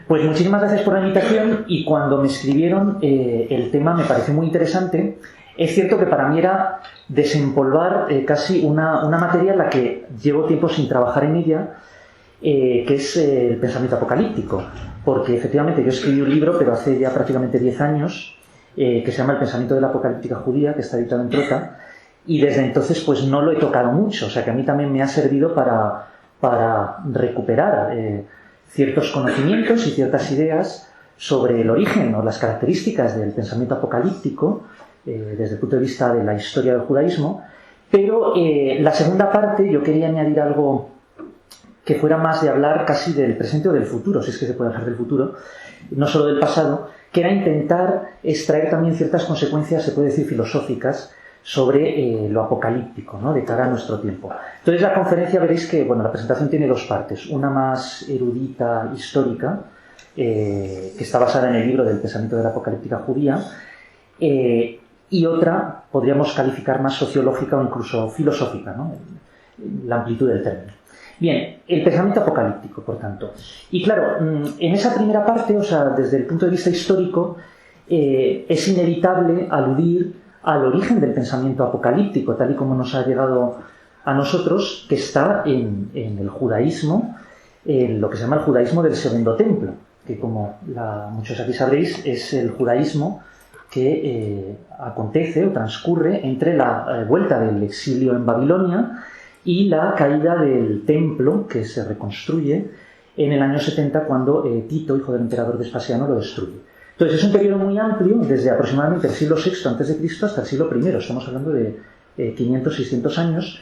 Pues muchísimas gracias por la invitación, y cuando me escribieron el tema me pareció muy interesante. Es cierto que para mí era desempolvar casi una materia en la que llevo tiempo sin trabajar en ella, que es el pensamiento apocalíptico, porque efectivamente yo escribí un libro, pero hace ya prácticamente 10 años, que se llama El pensamiento de la apocalíptica judía, que está editado en Trota, y desde entonces pues no lo he tocado mucho, o sea que a mí también me ha servido para recuperar ciertos conocimientos y ciertas ideas sobre el origen o las características del pensamiento apocalíptico desde el punto de vista de la historia del judaísmo. Pero la segunda parte yo quería añadir algo que fuera más de hablar casi del presente o del futuro, si es que se puede hablar del futuro, no solo del pasado, que era intentar extraer también ciertas consecuencias, se puede decir, filosóficas sobre lo apocalíptico, ¿no?, de cara a nuestro tiempo. Entonces la conferencia, veréis que la presentación tiene dos partes, una más erudita, histórica, que está basada en el libro del pensamiento de la apocalíptica judía, y otra podríamos calificar más sociológica o incluso filosófica, ¿no?, la amplitud del término. Bien, el pensamiento apocalíptico, por tanto. Y claro, en esa primera parte, o sea, desde el punto de vista histórico, es inevitable aludir al origen del pensamiento apocalíptico, tal y como nos ha llegado a nosotros, que está en el judaísmo, en lo que se llama el judaísmo del Segundo Templo, que como muchos aquí sabréis, es el judaísmo que acontece o transcurre entre la vuelta del exilio en Babilonia y la caída del templo, que se reconstruye en el año 70, cuando Tito, hijo del emperador Vespasiano, lo destruye. Entonces es un periodo muy amplio, desde aproximadamente el siglo VI a.C. hasta el siglo I, estamos hablando de 500-600 años,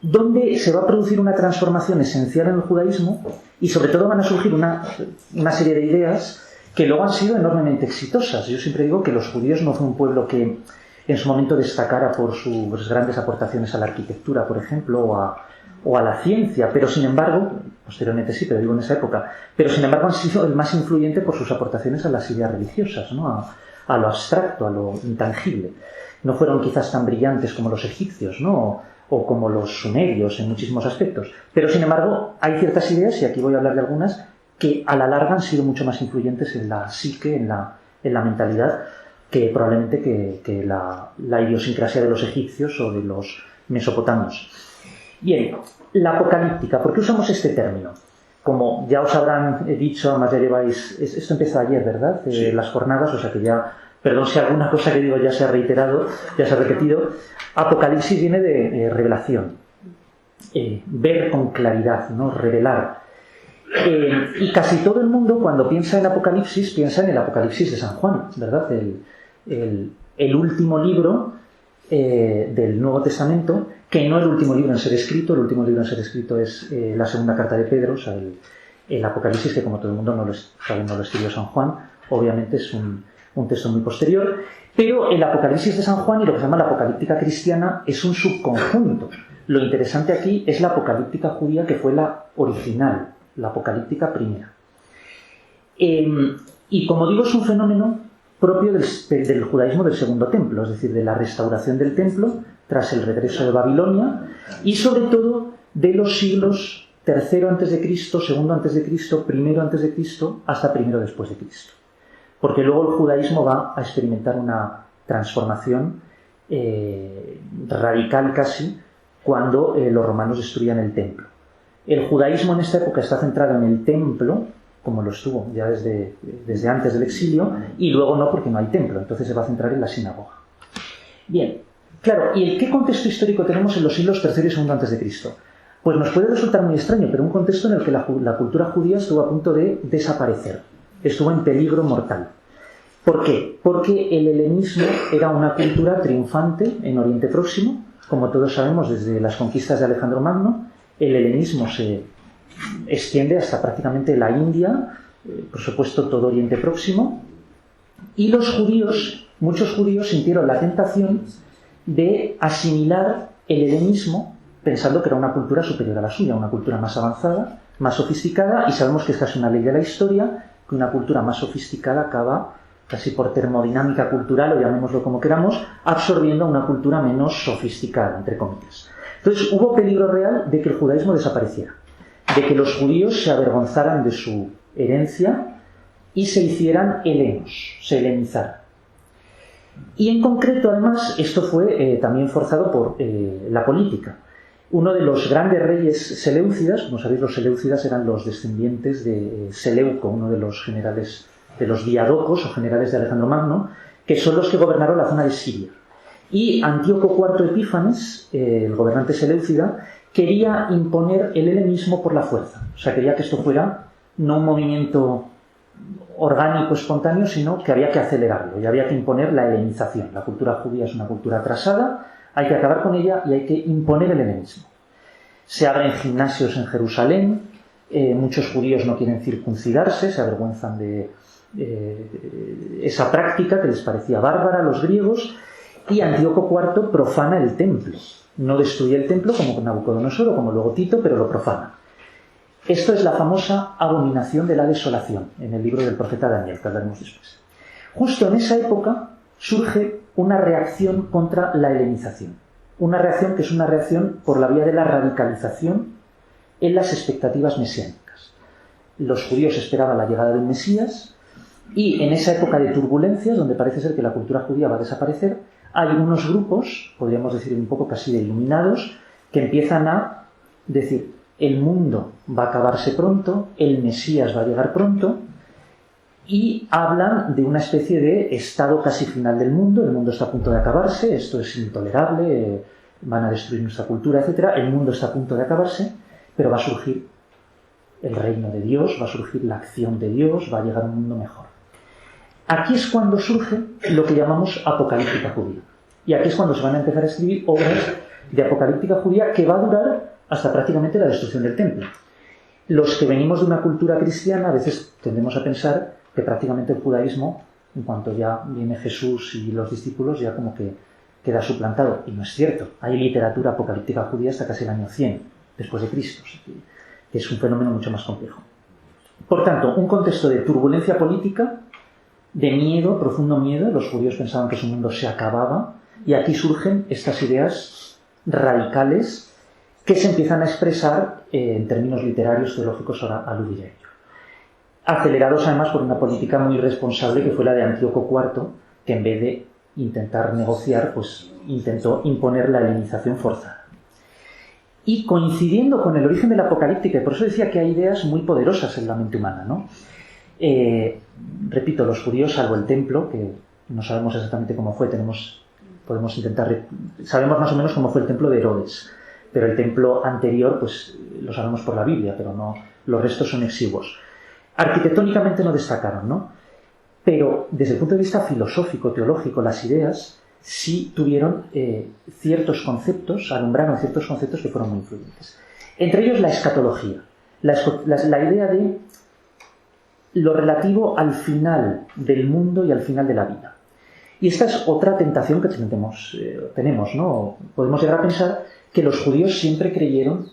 donde se va a producir una transformación esencial en el judaísmo, y sobre todo van a surgir una serie de ideas que luego han sido enormemente exitosas. Yo siempre digo que los judíos no fue un pueblo que en su momento destacara por sus grandes aportaciones a la arquitectura, por ejemplo, o a la ciencia, pero sin embargo, posteriormente sí, pero digo en esa época, pero sin embargo han sido el más influyente por sus aportaciones a las ideas religiosas, ¿no?, a lo abstracto, a lo intangible. No fueron quizás tan brillantes como los egipcios, ¿no?, o como los sumerios en muchísimos aspectos, pero sin embargo hay ciertas ideas, y aquí voy a hablar de algunas, que a la larga han sido mucho más influyentes en la psique, en la mentalidad, que probablemente que la idiosincrasia de los egipcios o de los mesopotamios. Bien, la apocalíptica. ¿Por qué usamos este término? Como ya os habrán dicho, además ya lleváis... Esto empezó ayer, ¿verdad? Sí. Las jornadas, o sea que ya... Perdón si alguna cosa que digo ya se ha reiterado, ya se ha repetido. Apocalipsis viene de revelación. Ver con claridad, ¿no?, revelar. Y casi todo el mundo, cuando piensa en Apocalipsis, piensa en el Apocalipsis de San Juan, ¿verdad? El último libro del Nuevo Testamento, que no es el último libro en ser escrito. El último libro en ser escrito es la segunda carta de Pedro, o sea, el Apocalipsis, que como todo el mundo no lo escribió San Juan, obviamente es un texto muy posterior, pero el Apocalipsis de San Juan y lo que se llama la apocalíptica cristiana es un subconjunto. Lo interesante aquí es la apocalíptica judía, que fue la original, la apocalíptica primera. Y como digo, es un fenómeno propio del judaísmo del Segundo Templo, es decir, de la restauración del templo tras el regreso de Babilonia, y sobre todo de los siglos III a.C., II a.C., I a.C., hasta I después de Cristo. Porque luego el judaísmo va a experimentar una transformación radical casi cuando los romanos destruían el templo. El judaísmo en esta época está centrado en el templo, como lo estuvo ya desde antes del exilio, y luego no, porque no hay templo, entonces se va a centrar en la sinagoga. Bien, claro, ¿y en qué contexto histórico tenemos en los siglos III y II a.C.? Pues nos puede resultar muy extraño, pero un contexto en el que la cultura judía estuvo a punto de desaparecer, estuvo en peligro mortal. ¿Por qué? Porque el helenismo era una cultura triunfante en Oriente Próximo, como todos sabemos desde las conquistas de Alejandro Magno. El helenismo se extiende hasta prácticamente la India, por supuesto todo Oriente Próximo, y muchos judíos sintieron la tentación de asimilar el helenismo pensando que era una cultura superior a la suya, una cultura más avanzada, más sofisticada, y sabemos que esta es una ley de la historia, que una cultura más sofisticada acaba, casi por termodinámica cultural, o llamémoslo como queramos, absorbiendo a una cultura menos sofisticada, entre comillas. Entonces hubo peligro real de que el judaísmo desapareciera, de que los judíos se avergonzaran de su herencia y se hicieran helenos, se helenizaran. Y en concreto, además, esto fue también forzado por la política. Uno de los grandes reyes seleucidas, como sabéis, los seleucidas eran los descendientes de Seleuco, uno de los generales, de los diadocos o generales de Alejandro Magno, que son los que gobernaron la zona de Siria. Y Antíoco IV Epífanes, el gobernante seleucida, quería imponer el helenismo por la fuerza. O sea, quería que esto fuera no un movimiento orgánico, espontáneo, sino que había que acelerarlo y había que imponer la helenización. La cultura judía es una cultura atrasada, hay que acabar con ella y hay que imponer el helenismo. Se abren gimnasios en Jerusalén, muchos judíos no quieren circuncidarse, se avergüenzan de esa práctica que les parecía bárbara a los griegos, y Antíoco IV profana el templo. No destruye el templo como Nabucodonosor o como luego Tito, pero lo profana. Esto es la famosa abominación de la desolación, en el libro del profeta Daniel, que hablaremos después. Justo en esa época surge una reacción contra la helenización. Una reacción que es una reacción por la vía de la radicalización en las expectativas mesiánicas. Los judíos esperaban la llegada del Mesías y en esa época de turbulencias, donde parece ser que la cultura judía va a desaparecer, hay unos grupos, podríamos decir un poco casi de iluminados, que empiezan a decir: el mundo va a acabarse pronto, el Mesías va a llegar pronto, y hablan de una especie de estado casi final del mundo. El mundo está a punto de acabarse, esto es intolerable, van a destruir nuestra cultura, etc. El mundo está a punto de acabarse, pero va a surgir el reino de Dios, va a surgir la acción de Dios, va a llegar un mundo mejor. Aquí es cuando surge lo que llamamos apocalíptica judía. Y aquí es cuando se van a empezar a escribir obras de apocalíptica judía que va a durar hasta prácticamente la destrucción del templo. Los que venimos de una cultura cristiana a veces tendemos a pensar que prácticamente el judaísmo, en cuanto ya viene Jesús y los discípulos, ya como que queda suplantado. Y no es cierto. Hay literatura apocalíptica judía hasta casi el año 100 después de Cristo, que es un fenómeno mucho más complejo. Por tanto, un contexto de turbulencia política, de miedo, profundo miedo. Los judíos pensaban que su mundo se acababa, y aquí surgen estas ideas radicales que se empiezan a expresar en términos literarios, teológicos, ahora aludiré a ello. Acelerados además por una política muy irresponsable que fue la de Antíoco IV, que en vez de intentar negociar, pues intentó imponer la helenización forzada. Y coincidiendo con el origen de la apocalíptica, y por eso decía que hay ideas muy poderosas en la mente humana, ¿no? Repito, los judíos, salvo el templo, que no sabemos exactamente cómo fue, podemos intentar, sabemos más o menos cómo fue el templo de Herodes, pero el templo anterior, pues lo sabemos por la Biblia, pero no, los restos son exiguos. Arquitectónicamente no destacaron, ¿no? Pero desde el punto de vista filosófico, teológico, las ideas sí tuvieron ciertos conceptos, alumbraron ciertos conceptos que fueron muy influyentes. Entre ellos la escatología, la idea de lo relativo al final del mundo y al final de la vida. Y esta es otra tentación que tenemos, ¿no? Podemos llegar a pensar que los judíos siempre creyeron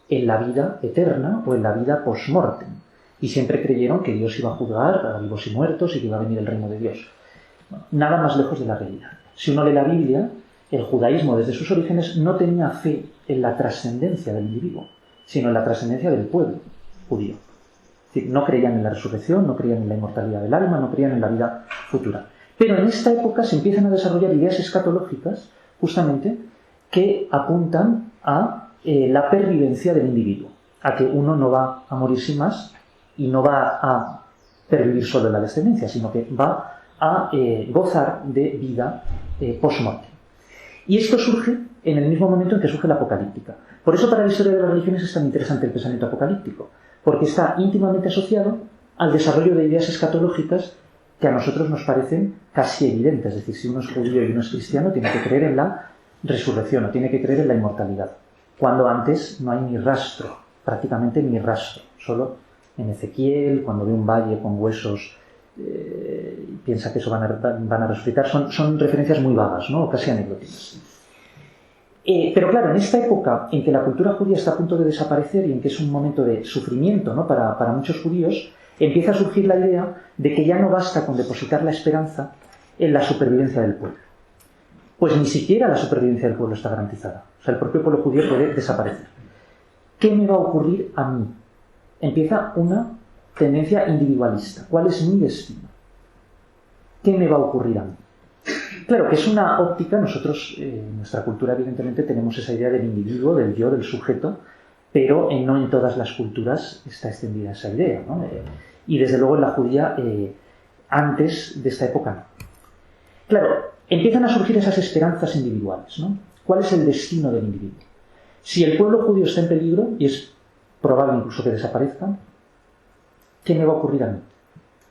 en la vida eterna o en la vida post-mortem. Y siempre creyeron que Dios iba a juzgar a vivos y muertos y que iba a venir el reino de Dios. Bueno, nada más lejos de la realidad. Si uno lee la Biblia, el judaísmo desde sus orígenes no tenía fe en la trascendencia del individuo, sino en la trascendencia del pueblo judío. Es decir, no creían en la resurrección, no creían en la inmortalidad del alma, no creían en la vida futura. Pero en esta época se empiezan a desarrollar ideas escatológicas, justamente, que apuntan a la pervivencia del individuo, a que uno no va a morir sin más y no va a pervivir solo en la descendencia, sino que va a gozar de vida post-mortem. Y esto surge en el mismo momento en que surge la apocalíptica. Por eso para la historia de las religiones es tan interesante el pensamiento apocalíptico, porque está íntimamente asociado al desarrollo de ideas escatológicas que a nosotros nos parecen casi evidentes. Es decir, si uno es judío y uno es cristiano, tiene que creer en la resurrección o tiene que creer en la inmortalidad, cuando antes no hay ni rastro, prácticamente ni rastro. Solo en Ezequiel, cuando ve un valle con huesos, piensa que eso van a resucitar. Son referencias muy vagas, ¿no? Casi anecdóticas. Pero claro, en esta época en que la cultura judía está a punto de desaparecer y en que es un momento de sufrimiento, ¿no? para muchos judíos, empieza a surgir la idea de que ya no basta con depositar la esperanza en la supervivencia del pueblo. Pues ni siquiera la supervivencia del pueblo está garantizada. O sea, el propio pueblo judío puede desaparecer. ¿Qué me va a ocurrir a mí? Empieza una tendencia individualista. ¿Cuál es mi destino? ¿Qué me va a ocurrir a mí? Claro, que es una óptica, nosotros en nuestra cultura evidentemente tenemos esa idea del individuo, del yo, del sujeto, pero no en todas las culturas está extendida esa idea, ¿no? Y desde luego en la judía, antes de esta época no. Claro, empiezan a surgir esas esperanzas individuales, ¿no? ¿Cuál es el destino del individuo? Si el pueblo judío está en peligro, y es probable incluso que desaparezca, ¿qué me va a ocurrir a mí?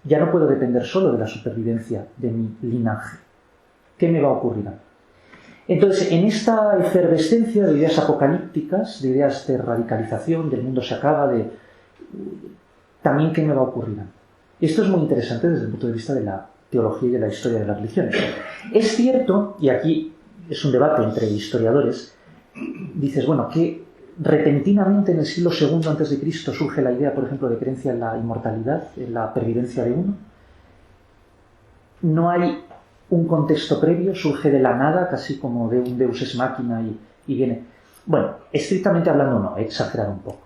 Ya no puedo depender solo de la supervivencia de mi linaje. ¿Qué me va a ocurrir a mí? Entonces, en esta efervescencia de ideas apocalípticas, de ideas de radicalización, del mundo se acaba, también ¿qué me va a ocurrir a mí? Esto es muy interesante desde el punto de vista de la teología y de la historia de las religiones. Es cierto, y aquí es un debate entre historiadores, dices, bueno, que repentinamente en el siglo II a.C. surge la idea, por ejemplo, de creencia en la inmortalidad, en la pervivencia de uno. No hay un contexto previo, surge de la nada, casi como de un deus ex machina y viene... Bueno, estrictamente hablando no, he exagerado un poco.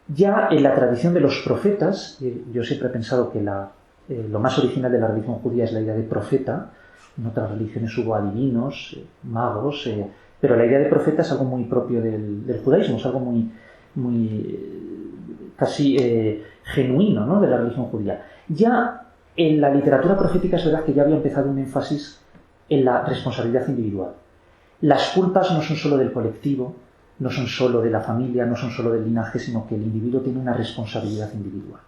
Ya en la tradición de los profetas, yo siempre he pensado que lo más original de la religión judía es la idea de profeta. En otras religiones hubo adivinos, magos, pero la idea de profeta es algo muy propio del judaísmo, es algo casi genuino, ¿no?, de la religión judía. Ya en la literatura profética es verdad que ya había empezado un énfasis en la responsabilidad individual. Las culpas no son solo del colectivo, no son solo de la familia, no son solo del linaje, sino que el individuo tiene una responsabilidad individual.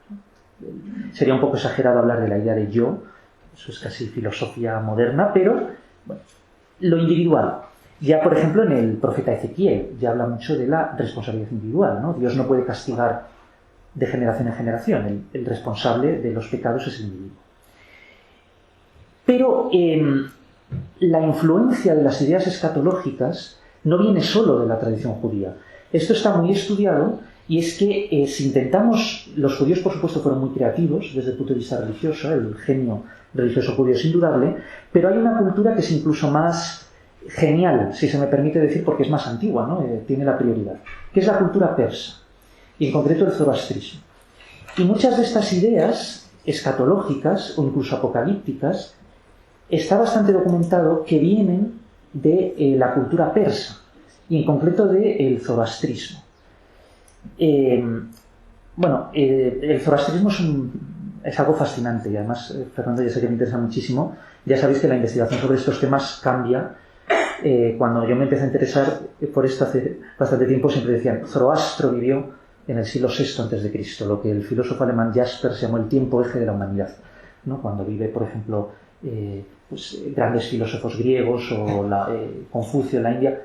Sería un poco exagerado hablar de la idea de yo, eso es casi filosofía moderna, pero bueno, lo individual. Ya, por ejemplo, en el profeta Ezequiel ya habla mucho de la responsabilidad individual, ¿no? Dios no puede castigar de generación en generación, el responsable de los pecados es el individuo. Pero la influencia de las ideas escatológicas no viene solo de la tradición judía. Esto está muy estudiado y es que si intentamos, los judíos por supuesto fueron muy creativos desde el punto de vista religioso, el genio religioso judío es indudable, pero hay una cultura que es incluso más genial, si se me permite decir, porque es más antigua, ¿no? Tiene la prioridad, que es la cultura persa, y en concreto el zoroastrismo. Y muchas de estas ideas escatológicas o incluso apocalípticas está bastante documentado que vienen de la cultura persa, y en concreto del zoroastrismo. El zoroastrismo es algo fascinante y además, Fernando, ya sé que me interesa muchísimo. Ya sabéis que la investigación sobre estos temas cambia. Cuando yo me empecé a interesar por esto hace bastante tiempo, siempre decían Zoroastro vivió en el siglo VI a.C., lo que el filósofo alemán Jaspers llamó el tiempo eje de la humanidad, ¿no? Cuando vive, por ejemplo, grandes filósofos griegos o Confucio en la India,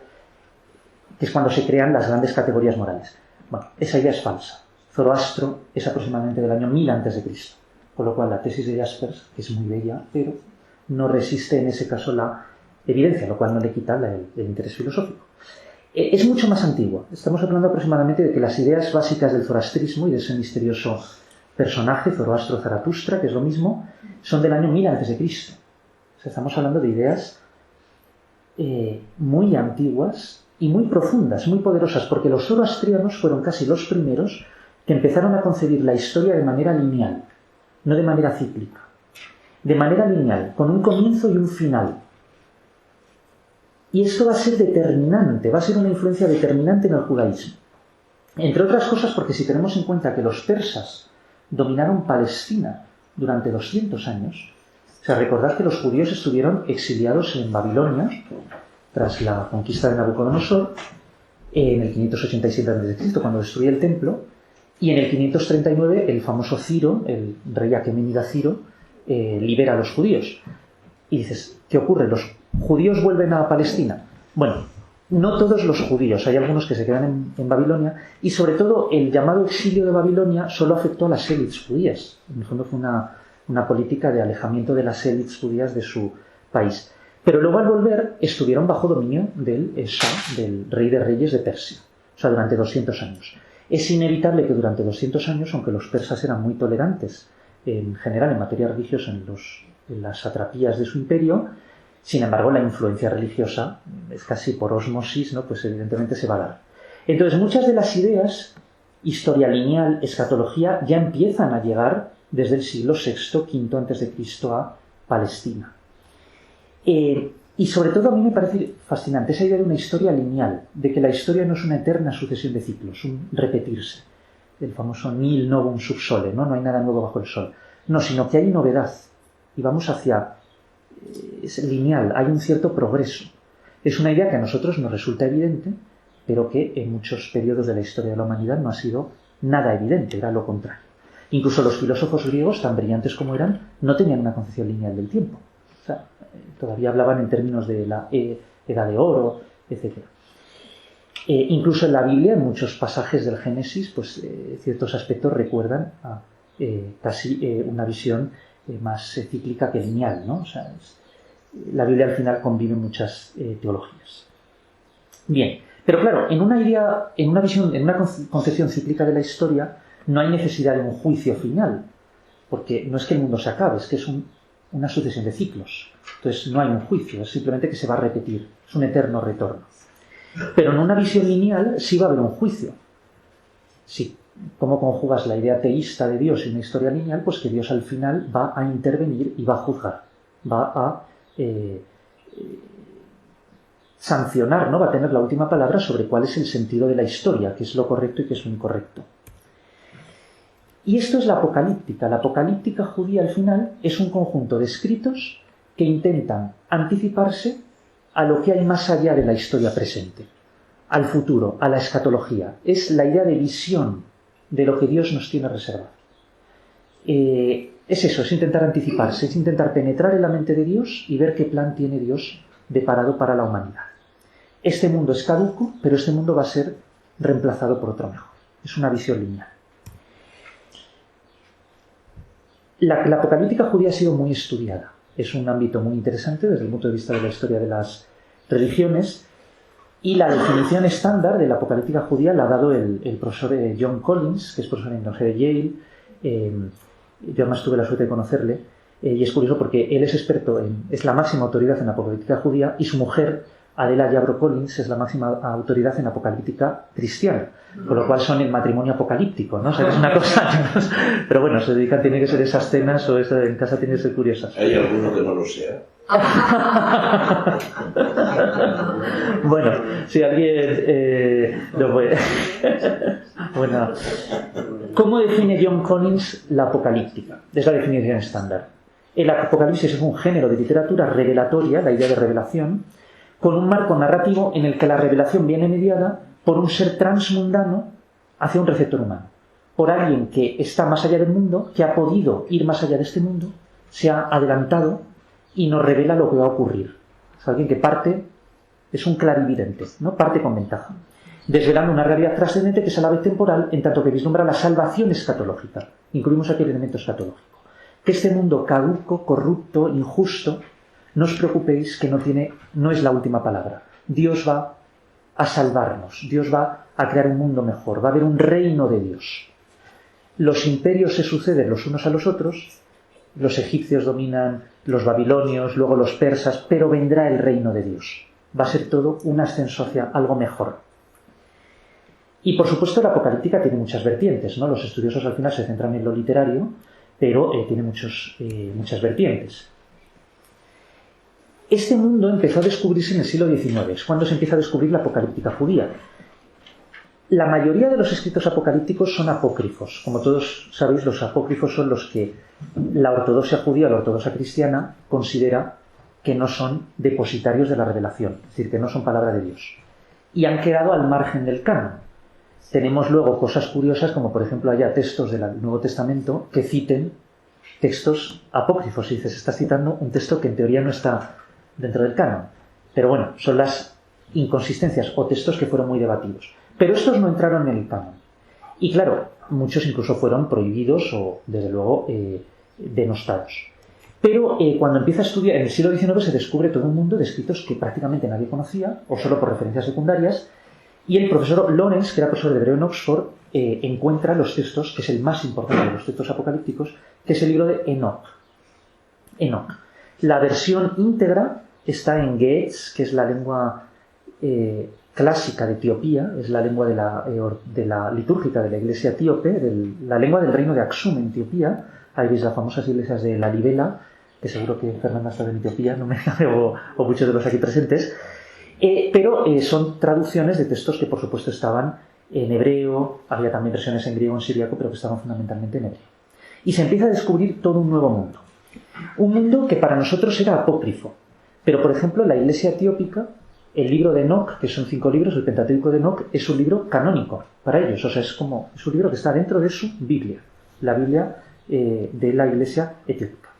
que es cuando se crean las grandes categorías morales. Bueno, esa idea es falsa. Zoroastro es aproximadamente del año 1000 a.C., con lo cual la tesis de Jaspers, que es muy bella, pero no resiste en ese caso la evidencia, lo cual no le quita el interés filosófico. Es mucho más antigua. Estamos hablando aproximadamente de que las ideas básicas del zoroastrismo y de ese misterioso personaje, Zoroastro Zaratustra, que es lo mismo, son del año 1000 a.C. O sea, estamos hablando de ideas muy antiguas y muy profundas, muy poderosas, porque los zoroastrianos fueron casi los primeros que empezaron a concebir la historia de manera lineal, no de manera cíclica. De manera lineal, con un comienzo y un final. Y esto va a ser determinante, va a ser una influencia determinante en el judaísmo. Entre otras cosas porque si tenemos en cuenta que los persas dominaron Palestina durante 200 años, o sea, recordad que los judíos estuvieron exiliados en Babilonia tras la conquista de Nabucodonosor en el 587 a.C., cuando destruye el templo, y en el 539 el famoso Ciro, el rey aqueménida Ciro, libera a los judíos. Y dices, ¿qué ocurre? ¿Los judíos vuelven a Palestina? Bueno, no todos los judíos, hay algunos que se quedan en Babilonia, y sobre todo el llamado exilio de Babilonia solo afectó a las élites judías. En el fondo fue una política de alejamiento de las élites judías de su país. Pero luego al volver estuvieron bajo dominio del Shah, del rey de reyes de Persia, o sea, durante 200 años. Es inevitable que durante 200 años, aunque los persas eran muy tolerantes en general en materia religiosa en las satrapías de su imperio, sin embargo la influencia religiosa es casi por ósmosis, ¿no? Pues evidentemente se va a dar. Entonces muchas de las ideas historia lineal, escatología, ya empiezan a llegar desde el siglo VI, V a.C. a Palestina. Y sobre todo a mí me parece fascinante esa idea de una historia lineal, de que la historia no es una eterna sucesión de ciclos, un repetirse, el famoso nihil novum sub sole, ¿no? No hay nada nuevo bajo el sol. No, sino que hay novedad y vamos hacia... es lineal, hay un cierto progreso. Es una idea que a nosotros nos resulta evidente, pero que en muchos periodos de la historia de la humanidad no ha sido nada evidente, era lo contrario. Incluso los filósofos griegos, tan brillantes como eran, no tenían una concepción lineal del tiempo. O sea, todavía hablaban en términos de la edad de oro, etc. Incluso en la Biblia, en muchos pasajes del Génesis, pues ciertos aspectos recuerdan a casi una visión más cíclica que lineal, ¿no? O sea, la Biblia al final convive muchas teologías. Bien, pero claro, en una idea, en una visión, en una concepción cíclica de la historia, no hay necesidad de un juicio final, porque no es que el mundo se acabe, es que es una sucesión de ciclos. Entonces no hay un juicio, es simplemente que se va a repetir, es un eterno retorno. Pero en una visión lineal sí va a haber un juicio. Sí. ¿Cómo conjugas la idea teísta de Dios en una historia lineal? Pues que Dios al final va a intervenir y va a juzgar, va a sancionar, ¿no? Va a tener la última palabra sobre cuál es el sentido de la historia, qué es lo correcto y qué es lo incorrecto. Y esto es la apocalíptica. La apocalíptica judía al final es un conjunto de escritos que intentan anticiparse a lo que hay más allá de la historia presente, al futuro, a la escatología. Es la idea de visión de lo que Dios nos tiene reservado. Es eso, es intentar anticiparse, es intentar penetrar en la mente de Dios y ver qué plan tiene Dios deparado para la humanidad. Este mundo es caduco, pero este mundo va a ser reemplazado por otro mejor. Es una visión lineal. La apocalíptica judía ha sido muy estudiada. Es un ámbito muy interesante desde el punto de vista de la historia de las religiones. Y la definición estándar de la apocalíptica judía la ha dado el profesor John Collins, que es profesor en la Universidad de Yale. Yo además tuve la suerte de conocerle. Y es curioso porque él es experto, es la máxima autoridad en la apocalíptica judía y su mujer, Adela Yabro Collins, es la máxima autoridad en apocalíptica cristiana. Con lo cual son el matrimonio apocalíptico, ¿no? O sea, es una cosa... Pero bueno, se dedican, tiene que ser esas cenas o en casa tiene que ser curiosas. ¿Hay alguno que no lo sea? Bueno, si alguien lo puede... Bueno, ¿cómo define John Collins la apocalíptica? Es la definición estándar. El apocalipsis es un género de literatura revelatoria, la idea de revelación, con un marco narrativo en el que la revelación viene mediada por un ser transmundano hacia un receptor humano, por alguien que está más allá del mundo, que ha podido ir más allá de este mundo, se ha adelantado y nos revela lo que va a ocurrir. Es alguien que parte, es un clarividente, ¿no? Parte con ventaja, desvelando una realidad trascendente que es a la vez temporal, en tanto que vislumbra la salvación escatológica. Incluimos aquí el elemento escatológico. Que este mundo caduco, corrupto, injusto, no os preocupéis que no es la última palabra. Dios va a salvarnos, Dios va a crear un mundo mejor, va a haber un reino de Dios. Los imperios se suceden los unos a los otros, los egipcios dominan los babilonios, luego los persas, pero vendrá el reino de Dios. Va a ser todo un ascenso hacia algo mejor. Y por supuesto la apocalíptica tiene muchas vertientes, ¿no? Los estudiosos al final se centran en lo literario, pero tiene muchas vertientes. Este mundo empezó a descubrirse en el siglo XIX, es cuando se empieza a descubrir la apocalíptica judía. La mayoría de los escritos apocalípticos son apócrifos. Como todos sabéis, los apócrifos son los que la ortodoxia judía, la ortodoxia cristiana, considera que no son depositarios de la revelación, es decir, que no son palabra de Dios. Y han quedado al margen del canon. Tenemos luego cosas curiosas, como por ejemplo haya textos del Nuevo Testamento que citen textos apócrifos. Y dices, estás citando un texto que en teoría no está dentro del canon. Pero bueno, son las inconsistencias o textos que fueron muy debatidos. Pero estos no entraron en el canon. Y claro, muchos incluso fueron prohibidos o, desde luego, denostados. Pero cuando empieza a estudiar, en el siglo XIX se descubre todo un mundo de escritos que prácticamente nadie conocía, o solo por referencias secundarias, y el profesor Lawrence, que era profesor de hebreo en Oxford, encuentra los textos, que es el más importante de los textos apocalípticos, que es el libro de Enoch. Enoch. La versión íntegra está en Ge'ez, que es la lengua clásica de Etiopía, es la lengua de la litúrgica de la iglesia etíope, la lengua del reino de Aksum en Etiopía. Ahí veis las famosas iglesias de Lalibela, que seguro que Fernanda está en Etiopía, no me o muchos de los aquí presentes, pero son traducciones de textos que por supuesto estaban en hebreo, había también versiones en griego, en siríaco, pero que estaban fundamentalmente en hebreo. Y se empieza a descubrir todo un nuevo mundo. Un mundo que para nosotros era apócrifo, pero por ejemplo la iglesia etiópica, el libro de Enoc, que son 5 libros, el Pentateuco de Enoc, es un libro canónico para ellos, o sea, es un libro que está dentro de su Biblia, la Biblia de la iglesia etiópica.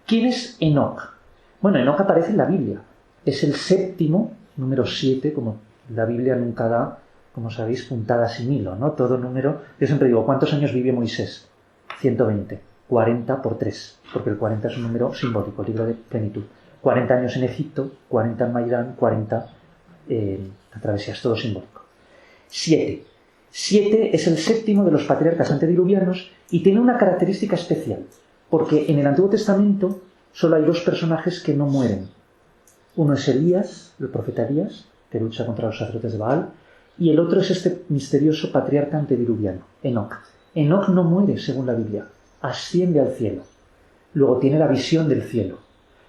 ¿Quién es Enoc? Bueno, Enoc aparece en la Biblia, es el séptimo, número 7, como la Biblia nunca da, como sabéis, puntada sin hilo, ¿no? Todo número, yo siempre digo, ¿cuántos años vivió Moisés? 120, 40 por 3, porque el 40 es un número simbólico, el libro de plenitud. 40 años en Egipto, 40 en Maidán, 40 la travesía, es todo simbólico. 7 es el séptimo de los patriarcas antediluvianos y tiene una característica especial, porque en el Antiguo Testamento solo hay 2 personajes que no mueren. Uno es Elías, el profeta Elías, que lucha contra los sacerdotes de Baal, y el otro es este misterioso patriarca antediluviano, Enoc. Enoc no muere, según la Biblia, asciende al cielo. Luego tiene la visión del cielo.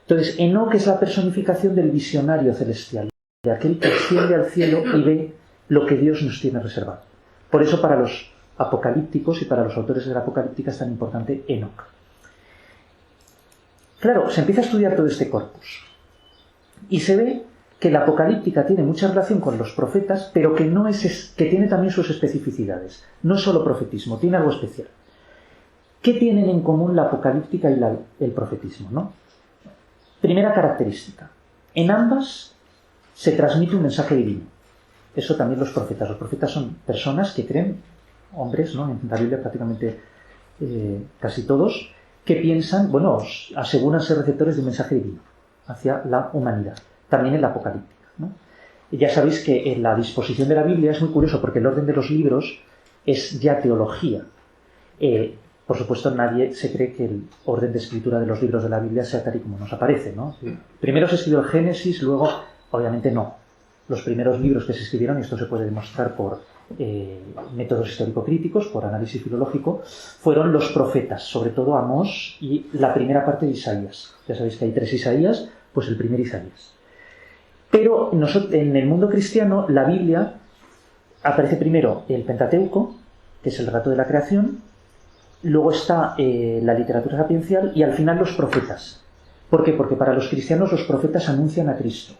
Entonces, Enoc es la personificación del visionario celestial, de aquel que asciende al cielo y ve lo que Dios nos tiene reservado. Por eso para los apocalípticos y para los autores de la apocalíptica es tan importante Enoc. Claro, se empieza a estudiar todo este corpus y se ve que la apocalíptica tiene mucha relación con los profetas, pero que tiene también sus especificidades. No es solo profetismo, tiene algo especial. ¿Qué tienen en común la apocalíptica y el profetismo, ¿no? Primera característica. En ambas se transmite un mensaje divino. Eso también los profetas. Los profetas son personas que creen, hombres, ¿no? En la Biblia prácticamente casi todos, que piensan, bueno, aseguran ser receptores de un mensaje divino hacia la humanidad. También en la apocalíptica, ¿no? Y ya sabéis que en la disposición de la Biblia es muy curioso porque el orden de los libros es ya teología. Por supuesto, nadie se cree que el orden de escritura de los libros de la Biblia sea tal y como nos aparece, ¿no? Primero se escribió el Génesis, luego, obviamente no. Los primeros libros que se escribieron, y esto se puede demostrar por métodos histórico-críticos, por análisis filológico, fueron los profetas, sobre todo Amós y la primera parte de Isaías. Ya sabéis que hay 3 Isaías, pues el primer Isaías. Pero en el mundo cristiano, la Biblia aparece primero el Pentateuco, que es el relato de la creación, luego está la literatura sapiencial y al final los profetas. ¿Por qué? Porque para los cristianos los profetas anuncian a Cristo.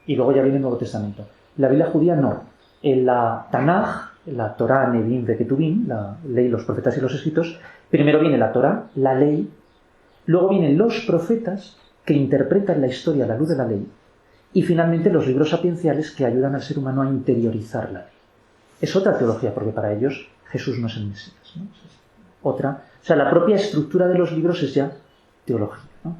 Y luego ya viene el Nuevo Testamento. La Biblia judía no. En la Tanaj, la Torá, Nevi'im, Ketuvim, la ley, los profetas y los escritos, primero viene la Torá, la ley, luego vienen los profetas que interpretan la historia a la luz de la ley, y finalmente los libros sapienciales que ayudan al ser humano a interiorizar la ley. Es otra teología, porque para ellos Jesús no es el Mesías, ¿no? Otra, o sea, la propia estructura de los libros es ya teología, ¿no?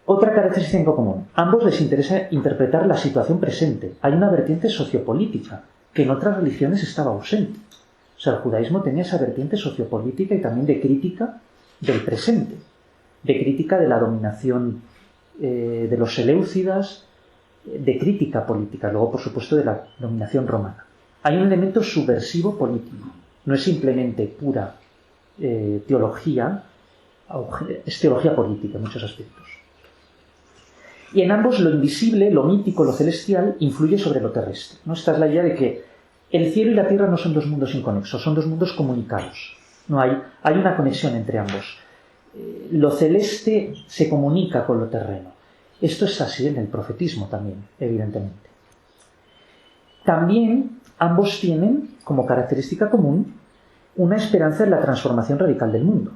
Otra característica en común. Ambos les interesa interpretar la situación presente. Hay una vertiente sociopolítica que en otras religiones estaba ausente. O sea, el judaísmo tenía esa vertiente sociopolítica y también de crítica del presente, de crítica de la dominación de los seleucidas, de crítica política, luego por supuesto de la dominación romana. Hay un elemento subversivo político, no es simplemente pura teología, es teología política en muchos aspectos. Y en ambos lo invisible, lo mítico, lo celestial, influye sobre lo terrestre, ¿no? Esta es la idea de que el cielo y la tierra no son 2 mundos inconexos, son 2 mundos comunicados. No hay una conexión entre ambos. Lo celeste se comunica con lo terreno. Esto es así en el profetismo también, evidentemente. También ambos tienen, como característica común, una esperanza en la transformación radical del mundo.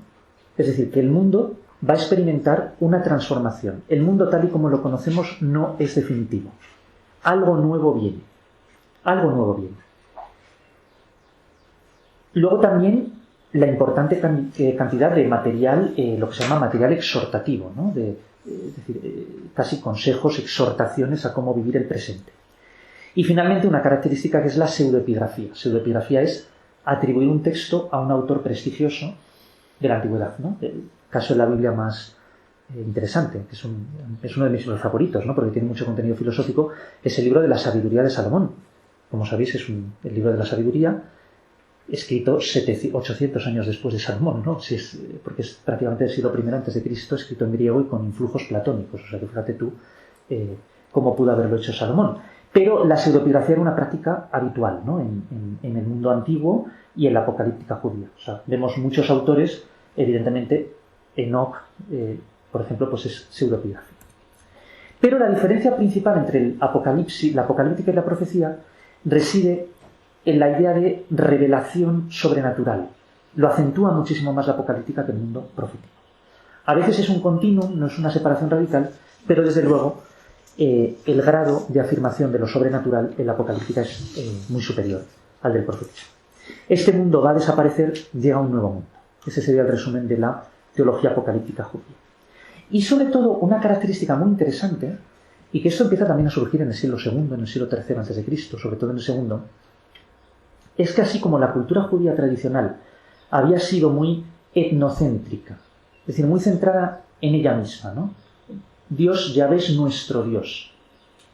Es decir, que el mundo va a experimentar una transformación. El mundo tal y como lo conocemos no es definitivo. Algo nuevo viene. Algo nuevo viene. Luego también la importante cantidad de material, lo que se llama material exhortativo, ¿no? Es decir, casi consejos, exhortaciones a cómo vivir el presente. Y finalmente una característica que es la pseudoepigrafía. Pseudoepigrafía es atribuir un texto a un autor prestigioso de la antigüedad, ¿no? El caso de la Biblia más interesante, que es uno de mis libros favoritos, ¿no? Porque tiene mucho contenido filosófico, es el libro de la sabiduría de Salomón. Como sabéis, es el libro de la sabiduría escrito 800 años después de Salomón, ¿no? Porque es prácticamente del siglo I antes de Cristo, escrito en griego y con influjos platónicos. O sea, que fíjate tú cómo pudo haberlo hecho Salomón. Pero la pseudoepigrafía era una práctica habitual, ¿no? en el mundo antiguo y en la apocalíptica judía. O sea, vemos muchos autores, evidentemente, Enoch, por ejemplo, pues es pseudoepigrafía. Pero la diferencia principal entre la apocalíptica y la profecía reside en la idea de revelación sobrenatural. Lo acentúa muchísimo más la apocalíptica que el mundo profético. A veces es un continuum, no es una separación radical, pero desde luego el grado de afirmación de lo sobrenatural en la apocalíptica es muy superior al del profetismo. Este mundo va a desaparecer, llega un nuevo mundo. Ese sería el resumen de la teología apocalíptica judía. Y sobre todo, una característica muy interesante, y que esto empieza también a surgir en el siglo II, en el siglo III a.C., sobre todo en el segundo, es que así como la cultura judía tradicional había sido muy etnocéntrica, es decir, muy centrada en ella misma, ¿no? Dios, Yahvé, es nuestro Dios,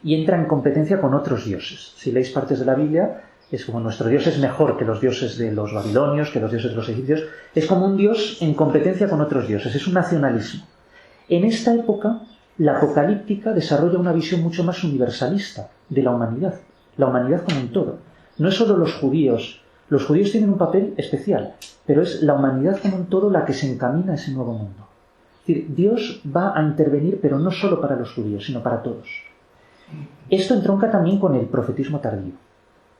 y entra en competencia con otros dioses. Si leéis partes de la Biblia, es como nuestro Dios es mejor que los dioses de los babilonios, que los dioses de los egipcios, es como un Dios en competencia con otros dioses, es un nacionalismo. En esta época, la apocalíptica desarrolla una visión mucho más universalista de la humanidad como un todo. No es solo los judíos tienen un papel especial, pero es la humanidad como un todo la que se encamina a ese nuevo mundo. Es decir, Dios va a intervenir, pero no solo para los judíos, sino para todos. Esto entronca también con el profetismo tardío.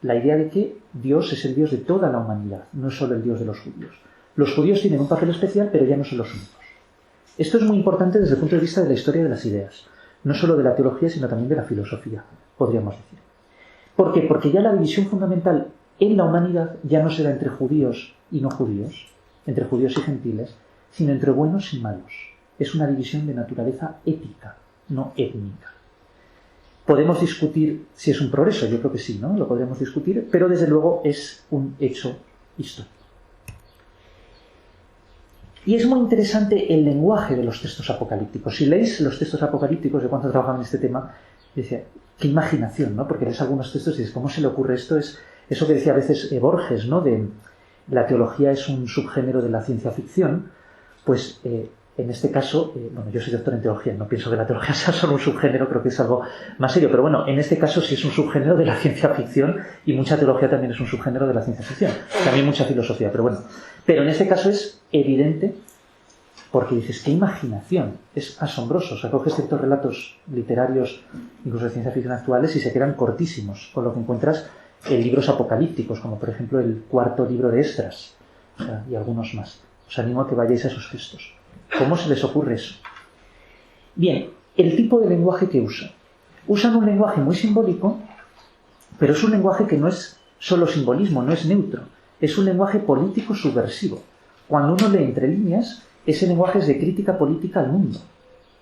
La idea de que Dios es el Dios de toda la humanidad, no es solo el Dios de los judíos. Los judíos tienen un papel especial, pero ya no son los únicos. Esto es muy importante desde el punto de vista de la historia de las ideas, no solo de la teología, sino también de la filosofía, podríamos decir. ¿Por qué? Porque ya la división fundamental en la humanidad ya no será entre judíos y no judíos, entre judíos y gentiles, sino entre buenos y malos. Es una división de naturaleza ética, no étnica. Podemos discutir si es un progreso, yo creo que sí, ¿no? Lo podríamos discutir, pero desde luego es un hecho histórico. Y es muy interesante el lenguaje de los textos apocalípticos. Si leéis los textos apocalípticos, de cuánto trabajan en este tema, decía, qué imaginación, ¿no? Porque lees algunos textos y dices, ¿cómo se le ocurre esto? Es eso que decía a veces Borges, ¿no? De la teología es un subgénero de la ciencia ficción. Pues en este caso, bueno, yo soy doctor en teología, no pienso que la teología sea solo un subgénero, creo que es algo más serio, pero bueno, en este caso sí es un subgénero de la ciencia ficción y mucha teología también es un subgénero de la ciencia ficción, también mucha filosofía, pero bueno. Pero en este caso es evidente porque dices, qué imaginación, es asombroso, o sea, coges ciertos relatos literarios, incluso de ciencia ficción actuales, y se quedan cortísimos, con lo que encuentras en libros apocalípticos, como por ejemplo el cuarto libro de Esdras, o sea, y algunos más. Os animo a que vayáis a esos textos. ¿Cómo se les ocurre eso? Bien, el tipo de lenguaje que usan. Usan un lenguaje muy simbólico, pero es un lenguaje que no es solo simbolismo, no es neutro. Es un lenguaje político subversivo. Cuando uno lee entre líneas, ese lenguaje es de crítica política al mundo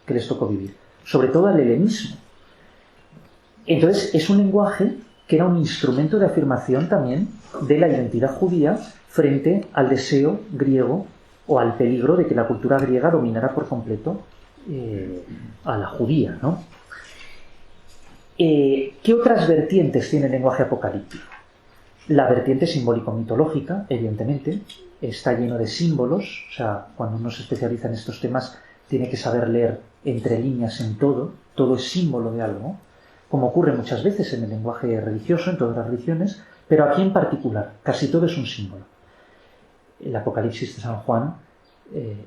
que les tocó vivir, sobre todo al helenismo. Entonces, es un lenguaje que era un instrumento de afirmación también de la identidad judía frente al deseo griego o al peligro de que la cultura griega dominara por completo a la judía, ¿no? ¿Qué otras vertientes tiene el lenguaje apocalíptico? La vertiente simbólico-mitológica, evidentemente, está lleno de símbolos, o sea, cuando uno se especializa en estos temas tiene que saber leer entre líneas en todo es símbolo de algo, como ocurre muchas veces en el lenguaje religioso, en todas las religiones, pero aquí en particular, casi todo es un símbolo. El Apocalipsis de San Juan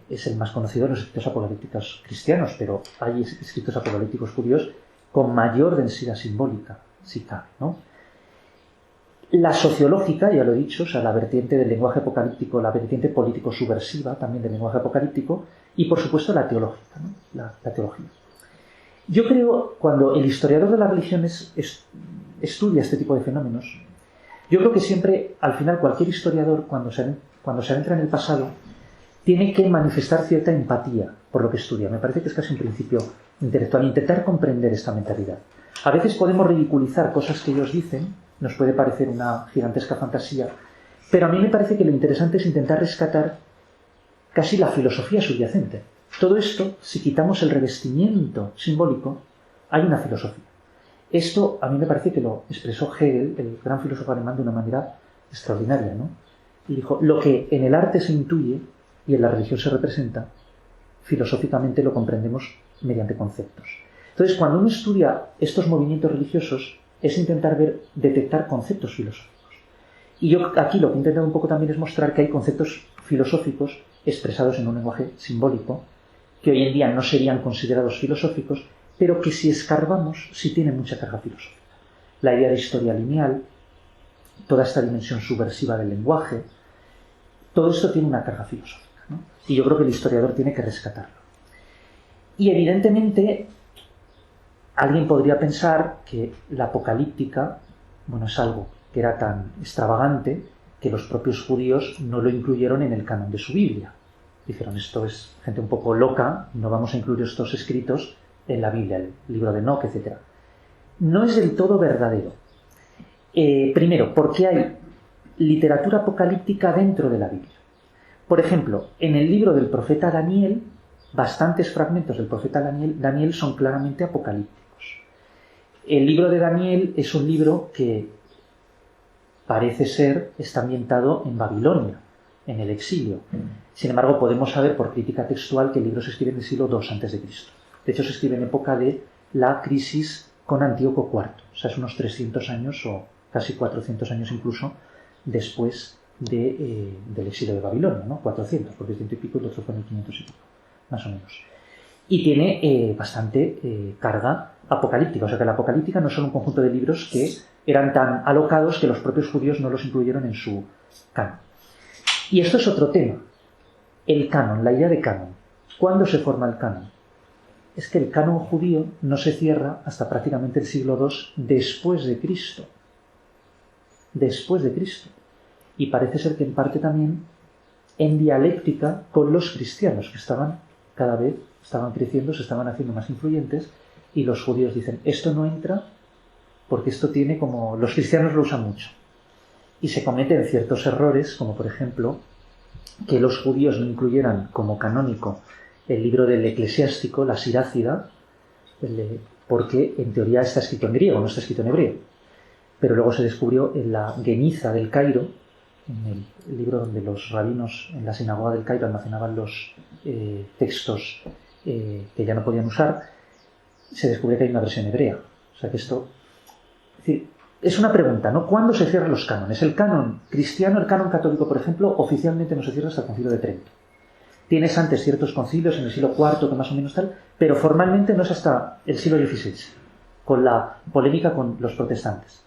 es el más conocido de los escritos apocalípticos cristianos, pero hay escritos apocalípticos judíos con mayor densidad simbólica, si cabe, ¿no? La sociológica, ya lo he dicho, o sea, la vertiente del lenguaje apocalíptico, la vertiente político-subversiva también del lenguaje apocalíptico, y por supuesto la teológica, ¿no? La teología. Yo creo, cuando el historiador de las religiones estudia este tipo de fenómenos, yo creo que siempre, al final, cualquier historiador, cuando se adentra en el pasado, tiene que manifestar cierta empatía por lo que estudia. Me parece que es casi un principio intelectual, intentar comprender esta mentalidad. A veces podemos ridiculizar cosas que ellos dicen, nos puede parecer una gigantesca fantasía, pero a mí me parece que lo interesante es intentar rescatar casi la filosofía subyacente. Todo esto, si quitamos el revestimiento simbólico, hay una filosofía. Esto a mí me parece que lo expresó Hegel, el gran filósofo alemán, de una manera extraordinaria, ¿no? Y dijo, lo que en el arte se intuye y en la religión se representa, filosóficamente lo comprendemos mediante conceptos. Entonces, cuando uno estudia estos movimientos religiosos, es intentar detectar conceptos filosóficos. Y yo aquí lo que he intentado un poco también es mostrar que hay conceptos filosóficos expresados en un lenguaje simbólico, que hoy en día no serían considerados filosóficos, pero que si escarbamos, sí tienen mucha carga filosófica. La idea de historia lineal, toda esta dimensión subversiva del lenguaje, todo esto tiene una carga filosófica, ¿no? Y yo creo que el historiador tiene que rescatarlo. Y evidentemente, alguien podría pensar que la apocalíptica, bueno, es algo que era tan extravagante que los propios judíos no lo incluyeron en el canon de su Biblia. Dijeron, esto es gente un poco loca, no vamos a incluir estos escritos en la Biblia, el libro de Enoc, etc. No es del todo verdadero. Primero, porque hay literatura apocalíptica dentro de la Biblia. Por ejemplo, en el libro del profeta Daniel, bastantes fragmentos del profeta Daniel son claramente apocalípticos. El libro de Daniel es un libro que parece ser, está ambientado en Babilonia, en el exilio. Sin embargo, podemos saber por crítica textual que el libro se escribe en el siglo II a.C. De hecho, se escribe en época de la crisis con Antíoco IV. O sea, es unos 300 años o casi 400 años incluso después del exilio de Babilonia, ¿no? 400, porque es 100 y pico y el otro fue en el 500 y pico, más o menos. Y tiene bastante carga apocalíptica. O sea que la apocalíptica no son un conjunto de libros que eran tan alocados que los propios judíos no los incluyeron en su canon. Y esto es otro tema. El canon, la idea de canon. ¿Cuándo se forma el canon? Es que el canon judío no se cierra hasta prácticamente el siglo II después de Cristo. Después de Cristo. Y parece ser que en parte también en dialéctica con los cristianos, que cada vez estaban creciendo, se estaban haciendo más influyentes, y los judíos dicen, esto no entra porque esto tiene como... Los cristianos lo usan mucho. Y se cometen ciertos errores, como por ejemplo, que los judíos no incluyeran como canónico el libro del Eclesiástico, la Sirácida, porque en teoría está escrito en griego, no está escrito en hebreo. Pero luego se descubrió en la Geniza del Cairo, en el libro donde los rabinos en la sinagoga del Cairo almacenaban los textos que ya no podían usar, se descubrió que hay una versión hebrea. O sea que esto... Es decir, es una pregunta, ¿no? ¿Cuándo se cierran los cánones? El canon cristiano, el canon católico, por ejemplo, oficialmente no se cierra hasta el Concilio de Trento. Tienes antes ciertos concilios en el siglo IV, que más o menos tal, pero formalmente no es hasta el siglo XVI, con la polémica con los protestantes.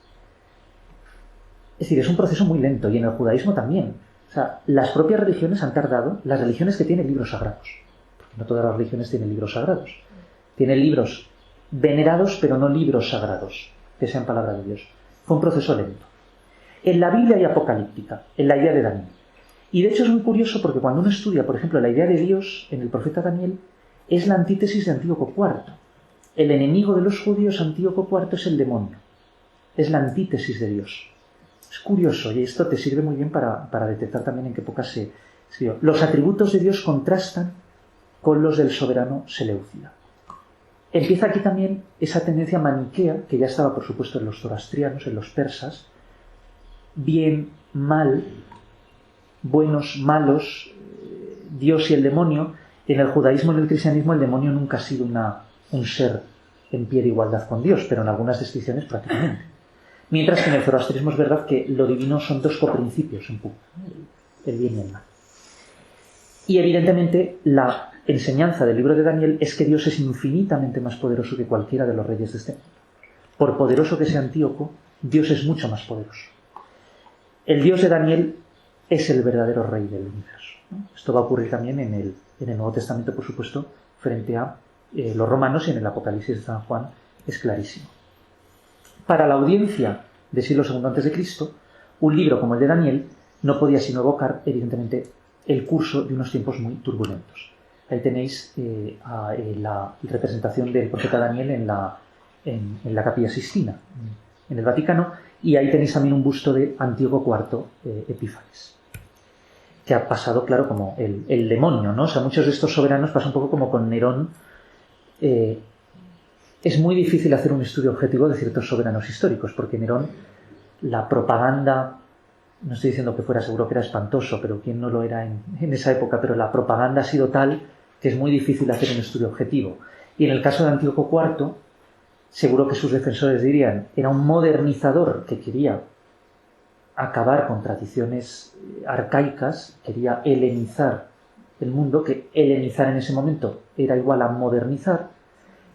Es decir, es un proceso muy lento, y en el judaísmo también. O sea, las propias religiones han tardado, las religiones que tienen libros sagrados, porque no todas las religiones tienen libros sagrados. Tienen libros venerados, pero no libros sagrados, que sean palabra de Dios. Fue un proceso lento. En la Biblia hay apocalíptica, en la idea de Daniel. Y de hecho es muy curioso porque cuando uno estudia, por ejemplo, la idea de Dios en el profeta Daniel, es la antítesis de Antíoco IV. El enemigo de los judíos, Antíoco IV, es el demonio. Es la antítesis de Dios. Es curioso, y esto te sirve muy bien para detectar también en qué época se escribió. Los atributos de Dios contrastan con los del soberano Seleucida. Empieza aquí también esa tendencia maniquea, que ya estaba, por supuesto, en los zoroastrianos, en los persas, bien, mal, buenos, malos, Dios y el demonio. En el judaísmo y en el cristianismo el demonio nunca ha sido un ser en pie de igualdad con Dios, pero en algunas descripciones prácticamente. Mientras que en el zoroastrismo es verdad que lo divino son dos coprincipios en público, el bien y el mal. Y evidentemente la enseñanza del libro de Daniel es que Dios es infinitamente más poderoso que cualquiera de los reyes de este mundo. Por poderoso que sea Antíoco, Dios es mucho más poderoso. El Dios de Daniel es el verdadero rey del universo, ¿no? Esto va a ocurrir también en el Nuevo Testamento, por supuesto, frente a los romanos, y en el Apocalipsis de San Juan es clarísimo. Para la audiencia del siglo II a.C., un libro como el de Daniel no podía sino evocar, evidentemente, el curso de unos tiempos muy turbulentos. Ahí tenéis la representación del profeta Daniel en la Capilla Sixtina, en el Vaticano, y ahí tenéis también un busto de Antíoco IV Epífanes. que ha pasado, claro, como el demonio, ¿no? O sea, muchos de estos soberanos pasa un poco como con Nerón. Es muy difícil hacer un estudio objetivo de ciertos soberanos históricos, porque Nerón, la propaganda, no estoy diciendo que fuera, seguro que era espantoso, pero quién no lo era en esa época, pero la propaganda ha sido tal que es muy difícil hacer un estudio objetivo. Y en el caso de Antíoco IV, seguro que sus defensores dirían, era un modernizador que quería acabar con tradiciones arcaicas, quería helenizar el mundo, que helenizar en ese momento era igual a modernizar,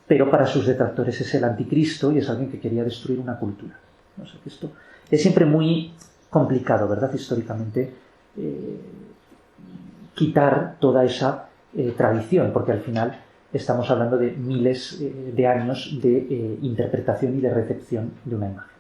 pero para sus detractores es el anticristo y es alguien que quería destruir una cultura. O sea, que esto es siempre muy complicado, ¿verdad?, históricamente, quitar toda esa tradición, porque al final estamos hablando de miles de años de interpretación y de recepción de una imagen.